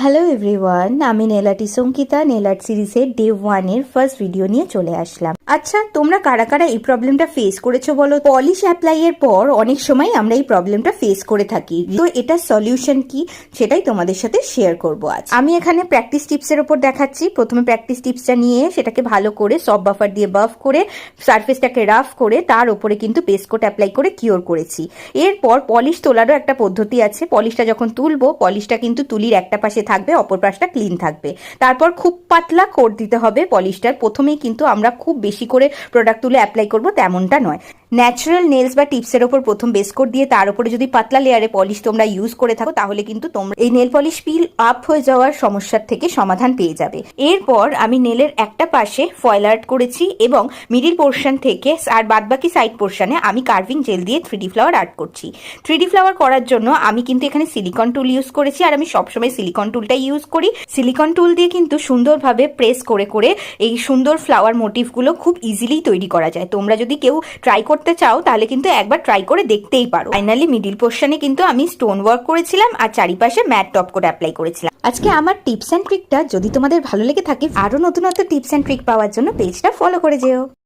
Hello everyone, আমি nail artist Ankita nail art সিরিজের day 1 এর ফার্স্ট ভিডিও নিয়ে চলে আসলাম। আচ্ছা, তোমরা কারা কারা এই প্রবলেমটা ফেস করেছো বলো? পলিশ অ্যাপ্লাই এর পর অনেক সময় আমরা এই প্রবলেমটা ফেস করে থাকি, তো এটার সলিউশন কি সেটাই তোমাদের সাথে শেয়ার করবো আজ। আমি এখানে প্র্যাকটিস টিপসের উপর দেখাচ্ছি। প্রথমে প্র্যাকটিস টিপসটা নিয়ে সেটাকে ভালো করে সফট বাফার দিয়ে বাফ করে সারফেসটাকে রাফ করে তার উপরে কিন্তু পেস্ট কোট অ্যাপ্লাই করে কিওর করেছি। এরপর পলিশ তোলারও একটা পদ্ধতি আছে। পলিশটা যখন তুলবো, পলিশটা কিন্তু তুলির একটা পাশে থাকবে, অপর পাশটা ক্লিন থাকবে। তারপর খুব পাতলা কোট দিতে হবে পলিশটার। প্রথমেই কিন্তু আমরা খুব বেশি করে প্রোডাক্ট তুলে অ্যাপ্লাই করবো তেমনটা নয়। ন্যাচারাল নেলস বা টিপসের ওপর প্রথম বেস কোট দিয়ে তার উপরে যদি পাতলা লেয়ারে পলিশ তোমরা ইউজ করে থাকো, তাহলে কিন্তু তোমরা এই নেল পলিশ পিল আপ হয়ে যাওয়ার সমস্যার থেকে সমাধান পেয়ে যাবে। এরপর আমি নেলের একটা পাশে ফয়েল আর্ট করেছি এবং মিডিল পোর্শন থেকে আর বাদবাকি সাইড পোর্শনে আমি কার্ভিং জেল দিয়ে 3D ফ্লাওয়ার আর্ট করছি। 3D ফ্লাওয়ার করার জন্য আমি কিন্তু এখানে সিলিকন টুল ইউজ করেছি, আর আমি সবসময় সিলিকন টুলটাই ইউজ করি। সিলিকন টুল দিয়ে কিন্তু সুন্দরভাবে প্রেস করে করে এই সুন্দর ফ্লাওয়ার মোটিভগুলো খুব ইজিলি তৈরি করা যায়। তোমরা যদি কেউ ট্রাই করতে চাও তাহলে কিন্তু একবার ট্রাই করে দেখতেই পারো। ফাইনালি মিডিল পোর্শনে কিন্তু আমি স্টোন ওয়ার্ক করেছিলাম আর চারিপাশে ম্যাট টপ কোট অ্যাপ্লাই করেছিলাম। আজকে আমার টিপস অ্যান্ড ট্রিকটা যদি তোমাদের ভালো লেগে থাকে, আরো নতুন নতুন টিপস অ্যান্ড ট্রিক পাওয়ার জন্য পেজটা ফলো করে যেও।